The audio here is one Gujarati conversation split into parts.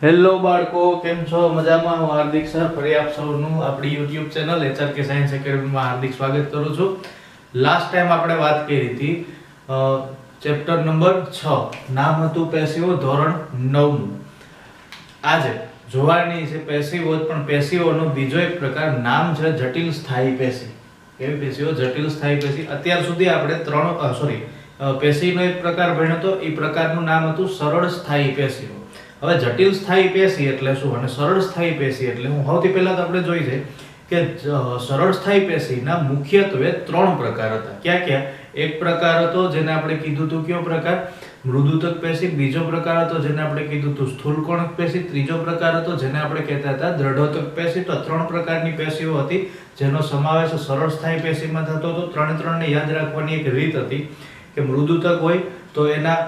હેલો બાળકો, કેમ છો? મજામાં? હું હાર્દિક સર ફરી આપ સૌનું આપણી યુટ્યુબ ચેનલ HRK સાયન્સ એકેડમીમાં હાર્દિક સ્વાગત કરું છું. લાસ્ટ ટાઈમ આપણે વાત કરી હતી ચેપ્ટર નંબર 6, નામ હતું પેશીઓ, ધોરણ 9નું. આજે જોવાની છે પેશીઓ, પણ પેશીઓનો બીજો એક પ્રકાર નામ છે જટિલ સ્થાયી પેશી. કેવી પેશીઓ? જટિલ સ્થાયી પેશી. અત્યાર સુધી આપણે પેશીનો એક પ્રકાર ભણ્યો હતો. એ પ્રકારનું નામ હતું સરળ સ્થાયી પેશીઓ. હવે જટિલ સ્થાયી પેશી એટલે શું અને સરળ સ્થાયી પેશી એટલે હું સૌથી પહેલા તો આપણે જોઈ છે કે સરળ સ્થાયી પેશીના મુખ્યત્વે 3 પ્રકાર હતા. ક્યાં? એક પ્રકાર હતો જેને આપણે કીધું હતું કયો પ્રકાર? મૃદુતક પેશી. બીજો પ્રકાર હતો જેને આપણે કીધું હતું સ્થૂળકોણક પેશી. ત્રીજો પ્રકાર હતો જેને આપણે કહેતા હતા દ્રઢોતક પેશી. તો 3 પ્રકારની પેશીઓ હતી જેનો સમાવેશ સરળ સ્થાયી પેશીમાં થતો હતો. ત્રણે યાદ રાખવાની એક રીત હતી કે મૃદુતક હોય તો એના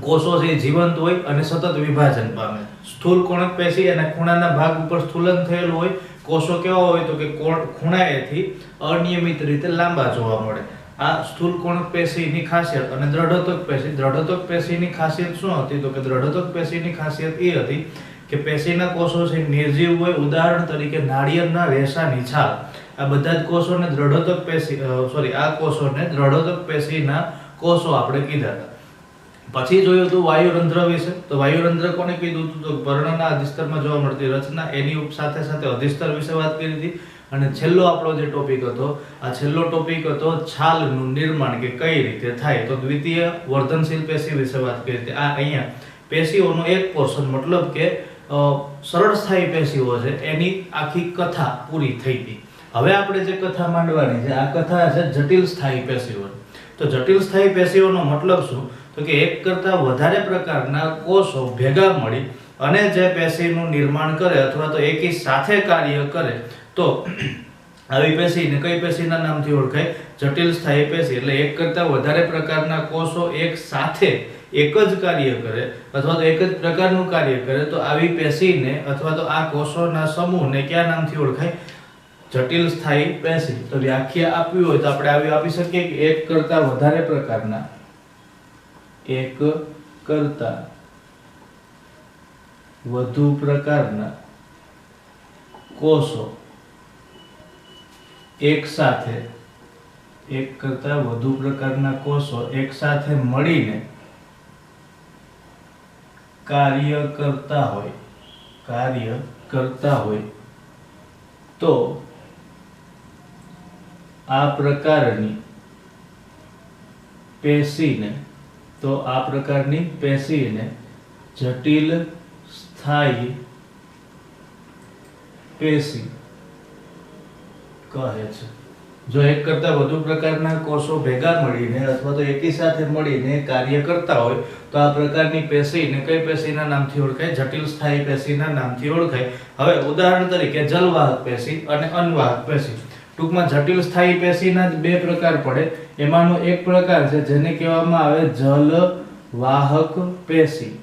કોષો છે જીવંત હોય અને સતત વિભાજન પામે. સ્થૂળકોણક પેશી એના ખૂણાના ભાગ ઉપર સ્થૂલન થયેલું હોય. કોષો કેવા હોય તો કે ખૂણાએથી અનિયમિત રીતે લાંબા જોવા મળે. આ સ્થૂળકોણક પેશીની ખાસિયત. અને દ્રઢોતક પેશીની ખાસિયત શું હતી તો કે દ્રઢોતક પેશીની ખાસિયત એ હતી કે પેશીના કોષો છે નિર્જીવ હોય. ઉદાહરણ તરીકે નાળિયેરના રેસાની છાલ. આ બધા જ કોષોને દ્રઢોતક પેશીના કોષો આપણે કીધા હતા. પછી જોયું હતું વાયુરંધ્ર વિશે. તો વાયુરંધ્ર કોને કીધું હતું તો પર્ણના અધિસ્તરમાં જોવા મળતી રચના, એની સાથે સાથે અધિસ્તર વિશે વાત કરી હતી. અને છેલ્લો આપણો જે ટોપિક હતો, આ છેલ્લો ટોપિક હતો છાલનું નિર્માણ કે કઈ રીતે થાય. તો દ્વિતીય વર્ધનશીલ પેશી વિશે વાત કરી હતી. આ અહીંયા પેશીઓનો એક પોર્શન, મતલબ કે સરળ સ્થાયી પેશીઓ છે એની આખી કથા પૂરી થઈ હતી. હવે આપણે જે કથા માંડવાની છે, આ કથા છે જટિલ સ્થાયી પેશીઓ. તો જટિલ સ્થાયી પેશીઓનો મતલબ શું તો કે એક કરતાં વધારે પ્રકારના કોષો ભેગા મળી અને જે પેશીનું નિર્માણ કરે અથવા તો એકી સાથે કાર્ય કરે તો આવી પેશીને કઈ પેશીના નામથી ઓળખાય? જટિલ સ્થાયી પેશી. એટલે એક કરતાં વધારે પ્રકારના કોષો એક સાથે એક જ કાર્ય કરે અથવા તો એક જ પ્રકારનું કાર્ય કરે તો આવી પેશીને અથવા તો આ કોષોના સમૂહને કયા નામથી ઓળખાય? જટિલ સ્થાયી પેશી. તો વ્યાખ્યા આપવી હોય તો આપણે આવી આપી શકીએ કે એક કરતાં વધારે પ્રકારના વધુ પ્રકારના કોષો એક કરતાં વધુ પ્રકારના કોષો એક સાથે મળીને કાર્ય કરતા હોય તો આ પ્રકારની પેશીને જટિલ સ્થાયી પેશી કહે છે. જો એક કરતાં વધુ પ્રકારના કોષો ભેગા મળીને અથવા તો એકી સાથે મળીને કાર્ય કરતા હોય તો આ પ્રકારની પેશીને કઈ પેશીના નામથી ઓળખાય? જટિલ સ્થાયી પેશીના નામથી ઓળખાય. હવે ઉદાહરણ તરીકે જલવાહક પેશી અને અનવાહક પેશી. ટૂંકમાં જટિલ સ્થાયી પેશીના જ 2 પ્રકાર પડે. એમાંનો એક પ્રકાર છે જેને કહેવામાં આવે જલવાહક પેશી.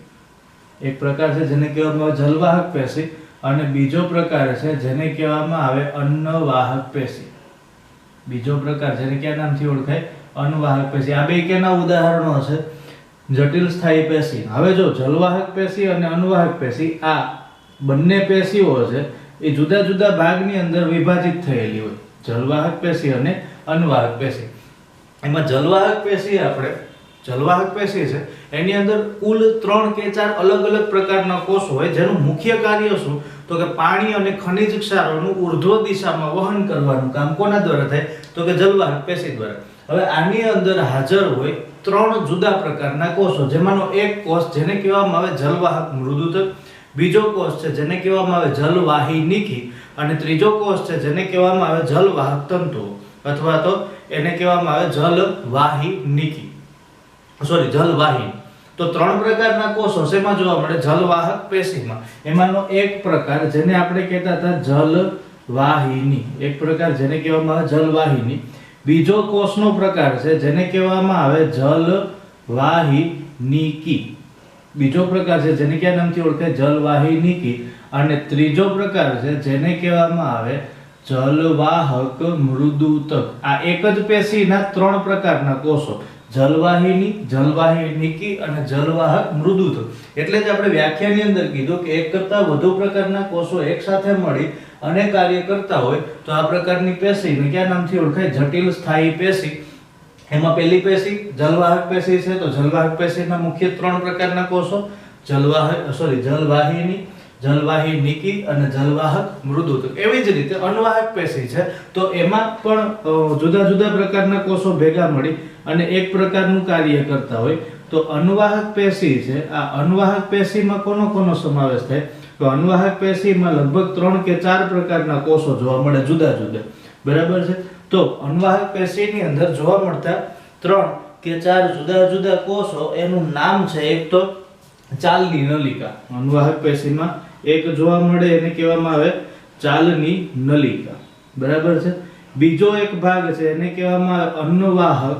એક પ્રકાર છે જેને કહેવામાં આવે જલવાહક પેશી અને બીજો પ્રકાર છે જેને કહેવામાં આવે અન્નવાહક પેશી. બીજો પ્રકાર જેને કયા નામથી ઓળખાય? અન્નવાહક પેશી. આ બે કેના ઉદાહરણો છે? જટિલ સ્થાયી પેશી. હવે જો જલવાહક પેશી અને અન્નવાહક પેશી, આ બંને પેશીઓ છે એ જુદા જુદા ભાગની અંદર વિભાજિત થયેલી હોય. જલવાહક પેશી અને અન્નવાહક પેશી. એમાં જલવાહક પેશી છે એની અંદર કુલ 3 કે 4 અલગ અલગ પ્રકારના કોષો હોય જેનું મુખ્ય કાર્ય શું તો કે પાણી અને ખનિજ ક્ષારોનું ઉર્ધ્વ દિશામાં વહન કરવાનું કામ કોના દ્વારા થાય તો કે જલવાહક પેશી દ્વારા. હવે આની અંદર હાજર હોય 3 જુદા પ્રકારના કોષો, જેમાંનો એક કોષ જેને કહેવામાં આવે જલવાહક મૃદુતક, બીજો કોષ છે જેને કહેવામાં આવે જલવાહિનીકી અને ત્રીજો કોષ છે જેને કહેવામાં આવે જલવાહક તંતુઓ અથવા તો એને કહેવામાં આવે જલવાહિની. તો 3 પ્રકારના કોષો શેમાં જોવા મળે? જલવાહક પેશીમાં. એમાંનો એક પ્રકાર જેને આપણે કહેતા હતા જલવાહિની, એક પ્રકાર જેને કહેવામાં આવે જલવાહિની. બીજો કોષનો પ્રકાર છે જેને કહેવામાં આવે જલવાહિનીકી. બીજો પ્રકાર છે જેને કયા નામથી ઓળખાય? જલવાહિનીકી. અને ત્રીજો પ્રકાર છે જેને કહેવામાં આવે જલવાહક મૃદુતક. આ એક જ પેશીના 3 પ્રકારના કોષો જલવાહિની, જલવાહિનિકી અને જલવાહક મૃદુતક. એટલે જ આપણે વ્યાખ્યાની અંદર કીધું કે એક કરતાં વધુ પ્રકારના કોષો એક સાથે મળી અને કાર્ય કરતા હોય તો આ પ્રકારની પેશીને કયા નામથી ઓળખાય? જટિલ સ્થાયી પેશી. એમાં પહેલી પેશી જલવાહક પેશી છે. તો જલવાહક પેશીના મુખ્ય 3 પ્રકારના કોષો, જલવાહિની, જલવાહિનિકી અને જલવાહક મૃદુતક. એવી જ રીતે અન્વાહક પેશી છે. તો એમાં પણ જુદા જુદા પ્રકારના કોષો ભેગા મળી અને એક પ્રકારનું કાર્ય કરતા હોય. તો અન્વાહક પેશી છે. આ અન્વાહક પેશીમાં કોનો સમાવેશ થાય? તો અન્વાહક પેશીમાં લગભગ 3 કે 4 પ્રકારના કોષો જોવા મળે, જુદા જુદા. બરાબર છે. તો અન્વાહક પેશીની અંદર જોવા મળતા 3 કે 4 જુદા જુદા કોષો, એનું નામ છે એક તો ચાલની નલિકા. અન્વાહક પેશીમાં એક જોવા મળે એને કહેવામાં આવે ચાલની નલિકા. બરાબર છે. બીજો એક ભાગ છે એને કહેવામાં આવે અન્વાહક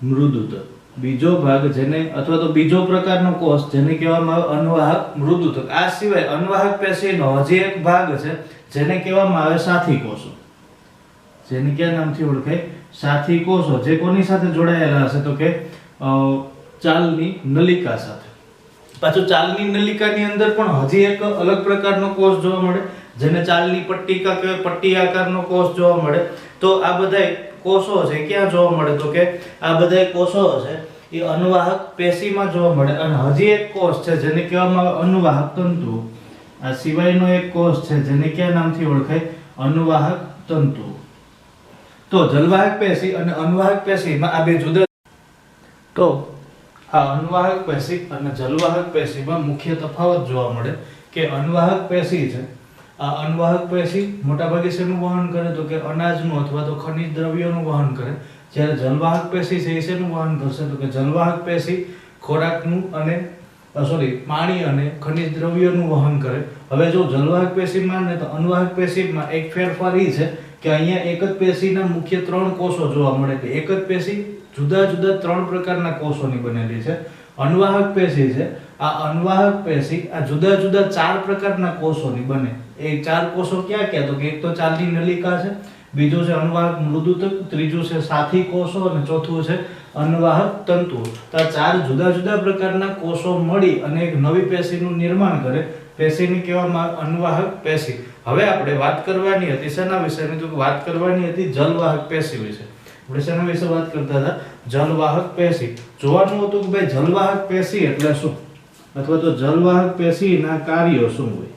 મૃદુતક. બીજો ભાગ જેને અથવા તો બીજો પ્રકારનો કોષ જેને કહેવામાં આવે અન્વાહક મૃદુતક. આ સિવાય અન્વાહક પેશીનો હજી એક ભાગ છે જેને કહેવામાં આવે સાથી કોષો. જેને કયા નામથી ઓળખાય? સાથી કોષો. જે કોની સાથે જોડાયેલા હશે? તો કે ચાલની નલિકા સાથે. પાછું ચાલની નલિકાની અંદર પણ હજી એક અલગ પ્રકારનો કોષ જોવા મળે જેને ચાલની પટ્ટિકા કે પટ્ટી આકારનો કોષ જોવા મળે. તો આ બધાય કોષો છે ક્યાં જોવા મળે? તો કે આ બધાય કોષો છે એ અન્વાહક પેશીમાં જોવા મળે. અને હજી એક કોષ છે જેને કહેવામાં આવે અન્વાહક તંતુ. આ સિવાયનો એક કોષ છે જેને કયા નામથી ઓળખાય? અન્વાહક તંતુ. તો જલવાહક પેશી અને અન્વાહક પેશીમાં આ બે જુદા. તો આ અન્વાહક પેશી અને જલવાહક પેશીમાં મુખ્ય તફાવત જોવા મળે કે અન્વાહક પેશી છે, આ અન્વાહક પેશી મોટાભાગે શેનું વહન કરે? તો કે અનાજનું અથવા તો ખનિજ દ્રવ્યોનું વહન કરે. જ્યારે જલવાહક પેશી છે એ શેનું વહન કરશે? તો કે જલવાહક પેશી ખોરાકનું અને પાણી અને ખનિજ દ્રવ્યોનું વહન કરે. હવે જો જલવાહક પેશીમાં ને તો અન્વાહક પેશીમાં એક ફેરફાર એ છે કે અહીંયા એક જ પેશીના મુખ્ય 3 કોષો જોવા મળે. કે એક જ પેશી જુદા જુદા 3 પ્રકારના કોષોની બનેલી છે. અન્વાહક પેશી છે, આ અન્વાહક પેશી આ જુદા જુદા 4 પ્રકારના કોષોની બને. એ 4 કોષો ક્યાં ક્યાં? તો કે એક તો ચાલની નલિકા છે, બીજું છે અન્વાહક મૃદુતક, ત્રીજું છે સાથી કોષો અને ચોથું છે અન્વાહક તંતુઓ. તો આ 4 જુદા જુદા પ્રકારના કોષો મળી અને એક નવી પેશીનું નિર્માણ કરે. પેશીને કહેવામાં આવે અન્વાહક પેશી. હવે આપણે વાત કરવાની હતી શેના વિશેની? તો વાત કરવાની હતી જલવાહક પેશી વિશે. આપણે શેના વિશે વાત કરતા હતા? જલવાહક પેશી. જોવાનું હતું કે ભાઈ જલવાહક પેશી એટલે શું, અથવા તો જલવાહક પેશીના કાર્યો શું હોય?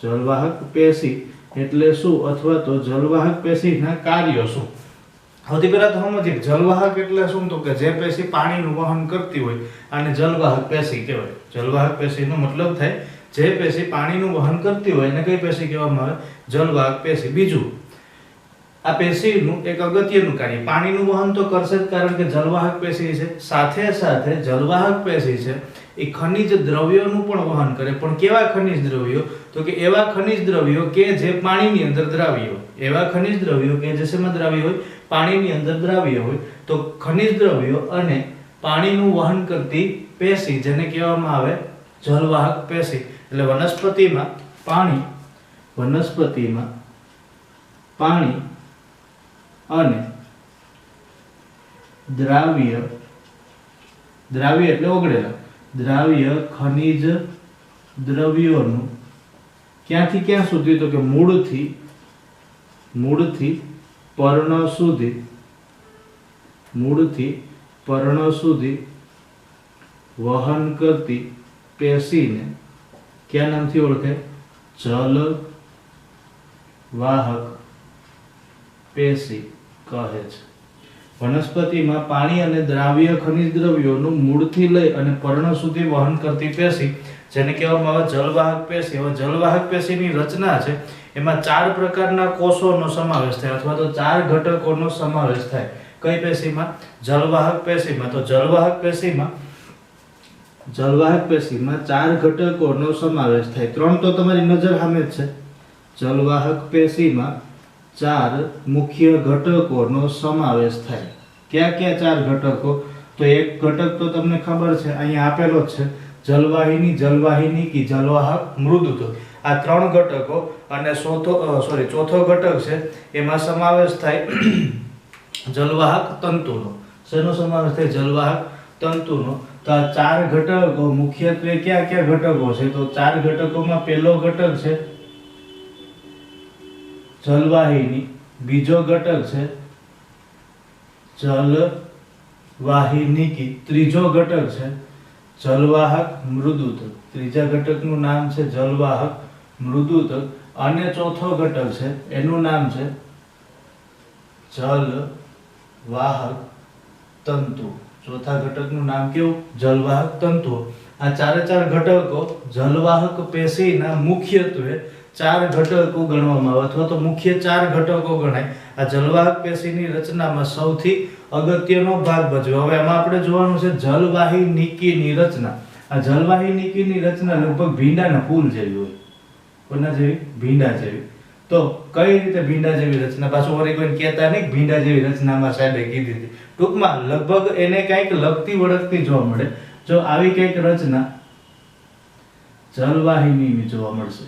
જલવાહક પેશી એટલે શું અથવા તો જલવાહક પેશીના કાર્યો શું? સૌથી પહેલા તો સમજીએ જલવાહક એટલે શું? તો કે જે પેશી પાણીનું વહન કરતી હોય આને જલવાહક પેશી કહેવાય. જલવાહક પેશીનો મતલબ થાય જે પેશી પાણીનું વહન કરતી હોય એને કઈ પેશી કહેવામાં આવે? જલવાહક પેશી. બીજું, આ પેશીનું એક અગત્યનું કાર્ય, પાણીનું વહન તો કરશે જ કારણ કે જલવાહક પેશી છે, સાથે સાથે જલવાહક પેશી છે એ ખનિજ દ્રવ્યોનું પણ વહન કરે. પણ કેવા ખનિજ દ્રવ્યો? તો કે એવા ખનિજ દ્રવ્યો કે જે પાણીની અંદર દ્રાવ્ય હોય. એવા ખનિજ દ્રવ્યો કે જે શેમાં દ્રાવ્ય હોય? પાણીની અંદર દ્રાવ્ય હોય. તો ખનિજ દ્રવ્યો અને પાણીનું વહન કરતી પેશી જેને કહેવામાં આવે જલવાહક પેશી. એટલે વનસ્પતિમાં પાણી અને દ્રાવ્ય એટલે ઓગળેલા દ્રાવ્ય ખનિજ દ્રવ્યોનું ક્યાંથી ક્યાં સુધી? તો કે મૂળથી પર્ણ સુધી વહન કરતી પેશીને કયા નામથી ઓળખાય? જલવાહક પેશી કહે છે. વનસ્પતિમાં પાણી અને દ્રાવ્ય ખનિજ દ્રવ્યોનું મૂળથી લઈ અને પર્ણ સુધી વહન કરતી પેશી જેને કહેવામાં આવે જલવાહક પેશી. હવે જલવાહક પેશીની રચના છે એમાં 4 પ્રકારના કોષોનો સમાવેશ થાય અથવા તો 4 ઘટકોનો સમાવેશ થાય. કઈ પેશીમાં? જલવાહક પેશીમાં. તો જલવાહક પેશીમાં 4 ઘટકોનો સમાવેશ થાય. 3 તો તમારી નજર સામે જ છે. જલવાહક પેશીમાં 4 મુખ્ય ઘટકોનો સમાવેશ થાય. ક્યાં ક્યાં 4 ઘટકો? તો એક ઘટક તો તમને ખબર છે, અહીંયા આપેલો જ છે, જલવાહિની, જલવાહિનિકી, જલવાહક મૃદુતક. આ 3 ઘટકો અને ચોથો ઘટક છે એમાં સમાવેશ થાય જલવાહક તંતુનો શેનો સમાવેશ થાય? જલવાહક તંતુનો. તો આ 4 ઘટકો મુખ્યત્વે કયા કયા ઘટકો છે? તો 4 ઘટકોમાં પહેલો ઘટક છે જલવાહિની, બીજો ઘટક છે જલવાહિનીકી, ત્રીજો ઘટક છે જલવાહક મૃદુતક, ત્રીજા ઘટકનું નામ છે જલવાહક મૃદુતક, અને ચોથો ઘટક છે એનું નામ છે જલવાહક તંતુ. ચોથા ઘટકનું નામ કેવું? જલવાહક તંતુ. આ 4 ઘટકો જલવાહક પેશીના મુખ્યત્વે 4 ઘટકો ગણવામાં આવે અથવા તો મુખ્ય 4 ઘટકો ગણાય. આ જલવાહક પેશીની રચનામાં સૌથી અગત્યનો ભાગ ભજવે. હવે એમાં આપણે જોવાનું છે જલવાહિનીકીની રચના. આ જલવાહિનીકીની રચના લગભગ ભીંડાના ફૂલ જેવી હોય. કોના જેવી? ભીંડા જેવી. તો કઈ રીતે ભીંડા જેવી રચના? પાછું વળી કોઈ કહેતા નહીં ભીંડા જેવી રચનામાં સાહેબે કીધી હતી. ટૂંકમાં લગભગ એને કંઈક લગતી વળગતી જોવા મળે. જો આવી કંઈક રચના જલવાહિનીની જોવા મળશે.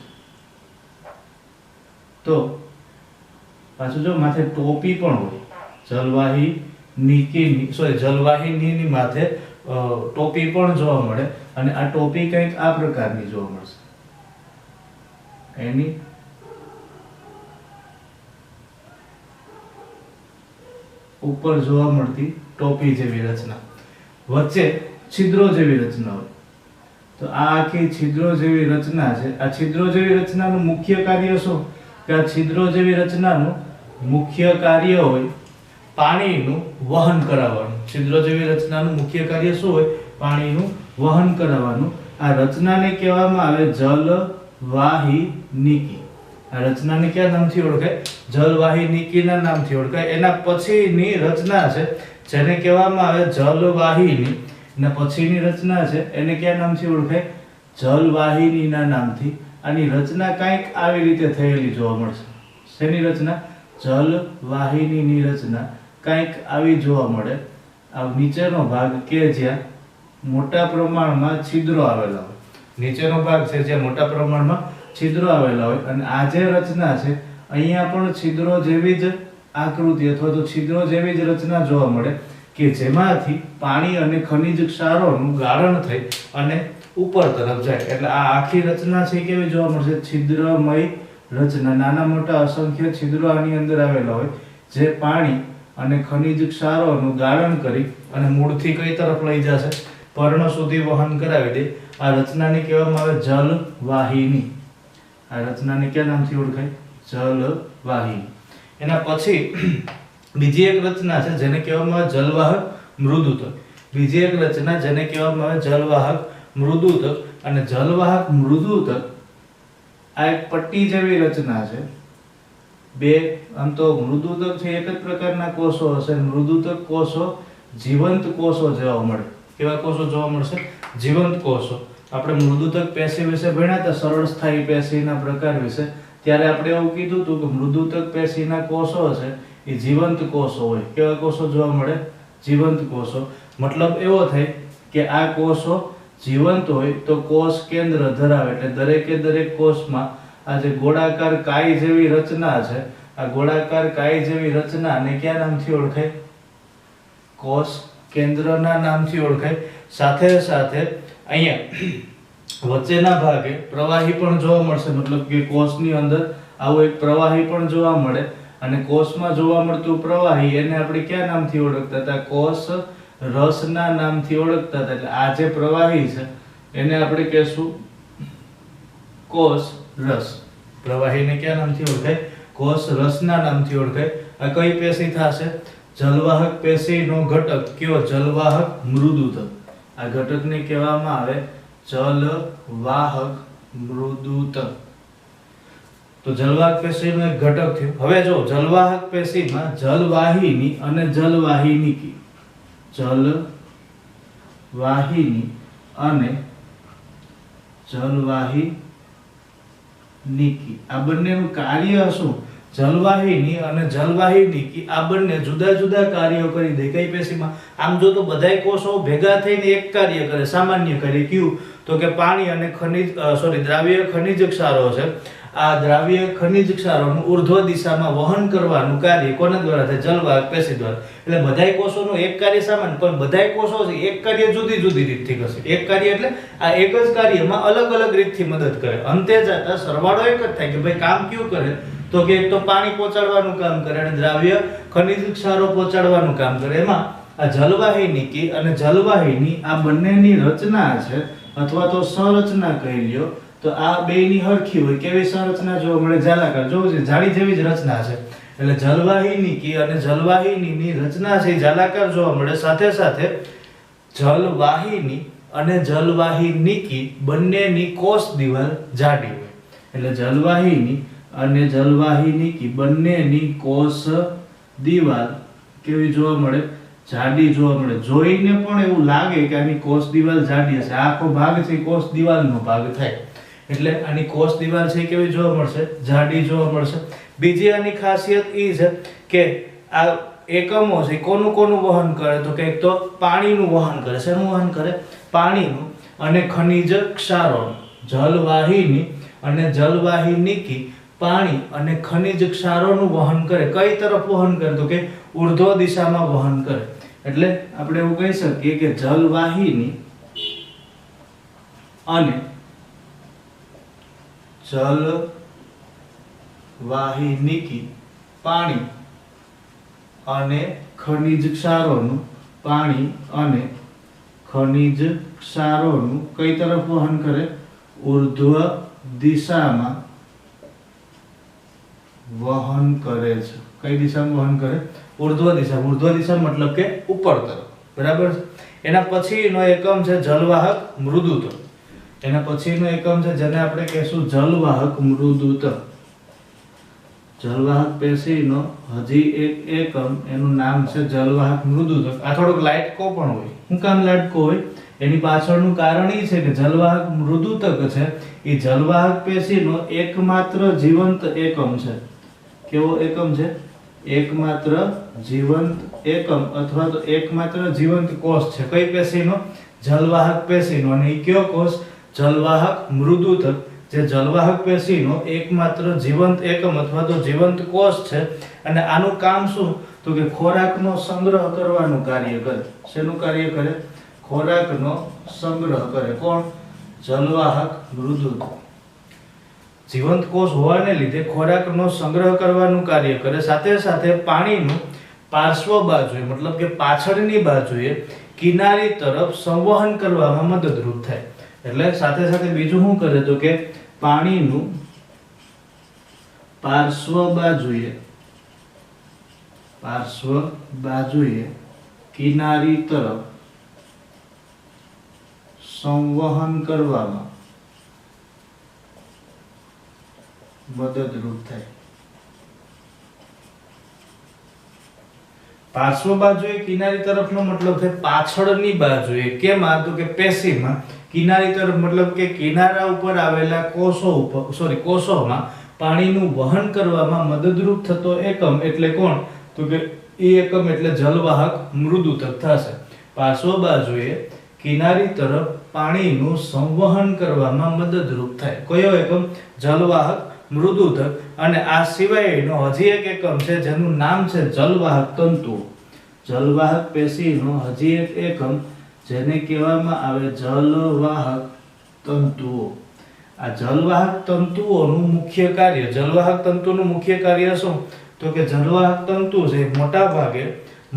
તો પાછું જો માથે ટોપી પણ હોય, જલવાહિનીની માથે ટોપી પણ જોવા મળે, અને આ ટોપી કંઈક આ પ્રકારની જોવા મળશે. એની ઉપર જોવા મળતી ટોપી જેવી રચના, વચ્ચે છિદ્રો જેવી રચના હોય. તો આ આખી છિદ્રો જેવી રચના છે. આ છિદ્રો જેવી રચનાનું મુખ્ય કાર્ય શું? કે આ છિદ્રો જેવી રચનાનું મુખ્ય કાર્ય હોય પાણીનું વહન કરાવવાનું. છિદ્રો જેવી રચનાનું મુખ્ય કાર્ય શું હોય? પાણીનું વહન કરાવવાનું. આ રચનાને કહેવામાં આવે જલવાહિનીકી. આ રચનાને કયા નામથી ઓળખાય? જલવાહિનીકીના નામથી ઓળખાય. એના પછીની રચના છે જેને કહેવામાં આવે જલવાહિની. એના પછીની રચના છે એને કયા નામથી ઓળખાય? જલવાહિનીના નામથી. આની રચના કંઈક આવી રીતે થયેલી જોવા મળશે. શેની રચના? જલવાહિનીની રચના કંઈક આવી જોવા મળે. આ નીચેનો ભાગ કે જ્યાં મોટા પ્રમાણમાં છિદ્રો આવેલા હોય. નીચેનો ભાગ છે જ્યાં મોટા પ્રમાણમાં છિદ્રો આવેલા હોય, અને આ જે રચના છે અહીંયા પણ છિદ્રો જેવી જ આકૃતિ અથવા તો છિદ્રો જેવી જ રચના જોવા મળે કે જેમાંથી પાણી અને ખનિજ ક્ષારોનું ગાળણ થઈ અને ઉપર તરફ જાય. એટલે આ આખી રચના છે કેવી જોવા મળશે? છિદ્રમય રચના. નાના મોટા અસંખ્ય છિદ્રો આની અંદર આવેલા હોય જે પાણી અને ખનિજ ક્ષારોનું ગાળણ કરી અને મૂળથી કઈ તરફ લઈ જશે? પર્ણ સુધી વહન કરાવી દે. આ રચનાને કહેવામાં આવે જલવાહિની. આ રચનાને કયા નામથી ઓળખાય? જલવાહિની. એના પછી બીજી એક રચના છે જેને કહેવામાં આવે જલવાહક મૃદુતક. બીજી એક રચના જેને કહેવામાં આવે જલવાહક મૃદુતક. અને જલવાહક મૃદુતક આ એક પટ્ટી જેવી રચના છે. બે આમ તો મૃદુતક છે એક જ પ્રકારના કોષો હશે. મૃદુતક કોષો જીવંત કોષો જોવા મળે. કેવા કોષો જોવા મળશે? જીવંત કોષો. આપણે મૃદુતક પેશી વિશે ભણ્યા હતા, સરળ સ્થાયી પેશીના પ્રકાર વિશે. ત્યારે આપણે એવું કીધું હતું કે મૃદુતક પેશીના કોષો છે એ જીવંત કોષો હોય. કેવા કોષો જોવા મળે? જીવંત કોષો. મતલબ એવો થાય કે આ કોષો જીવંત હોય તો કોષ કેન્દ્ર ધરાવે. એટલે દરેકે દરેક કોષમાં આ જે ગોળાકાર કાય જેવી રચના છે, આ ગોળાકાર કાય જેવી રચનાને કયા નામથી ઓળખાય? કોષ કેન્દ્રના નામથી ઓળખાય. સાથે સાથે અહીંયા વચ્ચેના ભાગે પ્રવાહી પણ જોવા મળશે. મતલબ કે કોષની અંદર આવો એક પ્રવાહી પણ જોવા મળે, અને કોષમાં જોવા મળતું પ્રવાહી એને આપણે કયા નામથી ઓળખતા હતા? કોષ રસના નામથી ઓળખતા હતા. એટલે આ જે પ્રવાહી છે એને આપણે કહેશું કોષ રસ. પ્રવાહીને કયા નામથી ઓળખાય? કોષ રસના નામથી ઓળખાય. આ કઈ પેશી થશે? જલવાહક પેશીનો ઘટક કયો? જલવાહક મૃદુતક. આ ઘટકને કહેવામાં આવે જલવાહક મૃદુતક. તો જલવાહક પેશીનો એક ઘટક થયો. હવે જો જલવાહક પેશીમાં જલવાહિની અને જલવાહિનીકી, જલવાહિની અને જલવાહિનીકી આ બંનેનું કાર્ય શું? જલવાહિની અને જલવાહિની આ બંને જુદા જુદા કાર્યો કરી દે કઈ પેશીમાં. આમ જો તો બધાય કોષો ભેગા થઈને એક કાર્ય કરે, સામાન્ય કાર્ય કયું તો કે પાણી અને દ્રાવ્ય ખનિજ ક્ષારો છે. આ દ્રાવ્ય ખનિજ ક્ષારોનું ઉર્ધ્વ દિશામાં વહન કરવાનું કાર્ય કોના દ્વારા થાય? જલવાહક પેશી દ્વારા. એટલે બધાય કોષોનું એક કાર્ય સમાન, પણ બધાય કોષો છે એક કાર્ય જુદી જુદી રીતથી કરશે. એક કાર્ય એટલે આ એક જ કાર્યમાં અલગ અલગ રીતથી મદદ કરે. અંતે જતા સરવાળો એક જ થાય કે ભાઈ કામ કયું કરે તો કે એક તો પાણી પહોંચાડવાનું કામ કરે અને દ્રાવ્ય ખનિજ ક્ષારો પહોંચાડવાનું કામ કરે. એમાં આ જલવાહિની અને જલવાહિની આ બંનેની રચના છે અથવા તો સંરચના કહી લ્યો તો આ બેયની હરખી હોય. કેવી સંરચના જોવા મળે? જાલાકાર. જોવું છે જાળી જેવી જ રચના છે. એટલે જલવાહિની અને જલવાહિનીની રચના છે જાલાકાર જોવા મળે. સાથે સાથે જલવાહિની અને જલવાહિની બંનેની કોષ દિવાલ જાડી હોય. એટલે જલવાહિની અને જલવાહિની બંનેની કોષ દિવાલ કેવી જોવા મળે? જાડી જોવા મળે. જોઈને પણ એવું લાગે કે આની કોષ દિવાલ જાડી હશે. આખો ભાગ છે કોષ દિવાલનો ભાગ થાય. એટલે આની કોષ દિવાલ છે કેવી જોવા મળશે? જાડી જોવા મળશે. બીજી આની ખાસિયત એ છે કે આ એકમો છે કોનું વહન કરે તો કે એક તો પાણીનું વહન કરે. શેનું વહન કરે? પાણીનું અને ખનિજ ક્ષારોનું. જલવાહિની અને જલવાહિની પાણી અને ખનિજ ક્ષારોનું વહન કરે. કઈ તરફ વહન કરે તો કે ઉર્ધ્વ દિશામાં વહન કરે. એટલે આપણે એવું કહી શકીએ કે જલવાહિની અને જલવાહિની પાણી અને ખનિજ ક્ષારોનું કઈ તરફ વહન કરે? ઉર્ધ્વ દિશામાં વહન કરે છે. કઈ દિશામાં વહન કરે? ઉર્ધ્વ દિશા. ઉર્ધ્વ દિશા મતલબ કે ઉપર તરફ. બરાબર. એના પછીનો એકમ છે જલવાહક મૃદુત્વ. એના પછીનો એકમ છે જેને આપણે કહેશું જલવાહક મૃદુત્વ. જલવાહક પેશીનો હજી એક એકમ એનું નામ છે જલવાહક મૃદુત્વ. આ થોડોક લાઇટકો પણ હોય. શું કામ લાઇટકો હોય? એની પાછળનું કારણ એ છે કે જલવાહક મૃદુતક છે એ જલવાહક પેશીનો એકમાત્ર જીવંત એકમ છે. કેવો એકમ છે? એકમાત્ર જીવંત એકમ અથવા તો એકમાત્ર જીવંત કોષ છે. કઈ પેશીનો? જલવાહક પેશીનો. અને એ કયો કોષ? જલવાહક મૃદુતક. જે જલવાહક પેશીનો એકમાત્ર જીવંત એકમ અથવા તો જીવંત કોષ છે. અને આનું કામ શું તો કે ખોરાકનો સંગ્રહ કરવાનું કાર્ય કરે. શેનું કાર્ય કરે? ખોરાકનો સંગ્રહ કરે. કોણ? જલવાહક મૃદુતક. જીવંત કોષ હોવાને લીધે ખોરાકનો સંગ્રહ કરવાનું કાર્ય કરે. સાથે સાથે પાણીનું પાર્શ્વ બાજુએ મતલબ કે પાછળની બાજુએ કિનારી તરફ સંવહન કરવામાં મદદરૂપ થાય. એટલે સાથે સાથે બીજું શું કરે તો કે પાણીનું પાર્શ્વ બાજુએ કિનારી તરફ સંવહન કરવામાં મદદરૂપ થાય. પાર્શ્વ બાજુએ કિનારી તરફનો મતલબ છે પાછળની બાજુએ. કેમાં તો કે પેશીમાં કિનારી તરફ મતલબ કે કિનારા ઉપર આવેલા કોષોમાં પાણીનું વહન કરવામાં મદદરૂપ થતો એકમ એટલે કોણ તો કે એ એકમ એટલે જલવાહક મૃદુતક થશે. પાર્શ્વ બાજુએ કિનારી તરફ પાણીનું સંવહન કરવામાં મદદરૂપ થાય. કયો એકમ? જલવાહક મૃદુતક. અને આ સિવાયનો હજી એક એકમ છે જેનું નામ છે જલવાહક તંતુઓ. જલવાહક પેશીનો હજી એક એકમ જેને કહેવામાં આવે જલવાહક તંતુઓ. આ જલવાહક તંતુઓનું મુખ્ય કાર્ય, જલવાહક તંતુનું મુખ્ય કાર્ય શું તો કે જલવાહક તંતુ છે મોટા ભાગે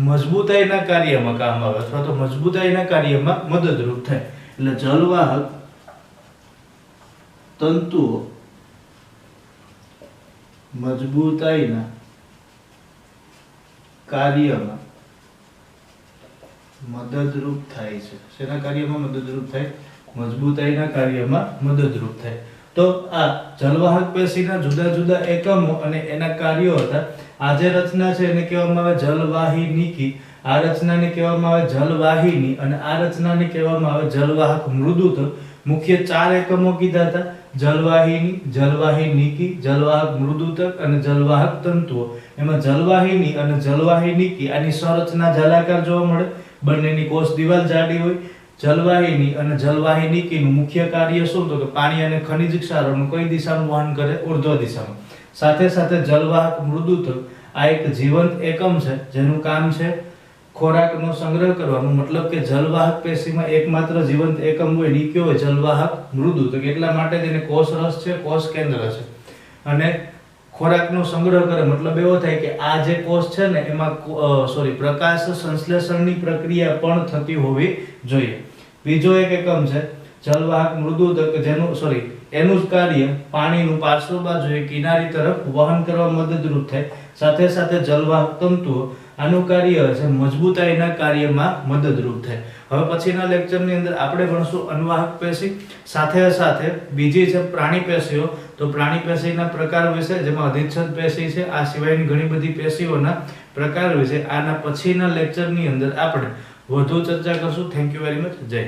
મજબૂતાઈના કાર્યમાં કામ આવે અથવા તો મજબૂતાઈના કાર્યમાં મદદરૂપ થાય. એટલે જલવાહક તંતુઓ મજબૂતાઈના કાર્યમાં મદદરૂપ થાય છે. શેના કાર્યમાં મદદરૂપ થાય? મજબૂતાઈના કાર્યમાં મદદરૂપ થાય. તો આ જલવાહક પેશીના જુદા જુદા એકમો અને એના કાર્યો હતા. આ જે રચના છે એને કહેવામાં આવે જલવાહિની. આ રચનાને કહેવામાં આવે જલવાહિની અને આ રચનાને કહેવામાં આવે જલવાહક મૃદુતક. મુખ્ય 4 એકમો કીધા હતા: જલવાહિની, જલવાહિનીકી, જલવાહક મૃદુતક અને જલવાહક તંતુઓ. એમાં જલવાહિની અને જલવાહિનીકી આની સંરચના જલાકાર જોવા મળે, બંનેની કોષ દિવાલ જાડી હોય. જલવાહિની અને જલવાહિનીકીનું મુખ્ય કાર્ય શું? તો કે પાણી અને ખનિજ ક્ષારોનું કઈ દિશામાં વહન કરે? ઉર્ધ્વ દિશામાં. સાથે સાથે જલવાહક મૃદુતક આ એક જીવંત એકમ છે જેનું કામ છે ખોરાકનો સંગ્રહ કરવાનું. મતલબ કે જલવાહક પેશીમાં એકમાત્ર જીવંત એકમ હોય ને કયો હોય? જલવાહક મૃદુતક. એટલા માટે તેને કોષ રસ છે, કોષ કેન્દ્ર છે. અને ખોરાકનો સંગ્રહ કરે મતલબ એવો થાય કે આ જે કોષ છે ને એમાં પ્રકાશ સંશ્લેષણની પ્રક્રિયા પણ થતી હોવી જોઈએ. બીજો એક એકમ છે જલવાહક મૃદુતક, જેનું એનું જ કાર્ય પાણીનું પાર્શ્વ બાજુએ કિનારી તરફ વહન કરવા મદદરૂપ થાય. સાથે સાથે જલવાહક તંતુઓ આનું કાર્ય છે મજબૂતાઈના કાર્યમાં મદદરૂપ થાય. હવે પછીના લેક્ચરની અંદર આપણે ભણશું અન્વાહક પેશી, સાથે સાથે બીજી છે પ્રાણી પેશીઓ. તો પ્રાણી પેશીના પ્રકાર વિશે, જેમાં અધિચ્છદ પેશી છે, આ સિવાયની ઘણી બધી પેશીઓના પ્રકાર વિશે આના પછીના લેક્ચરની અંદર આપણે વધુ ચર્ચા કરશું. Thank you very much. જય.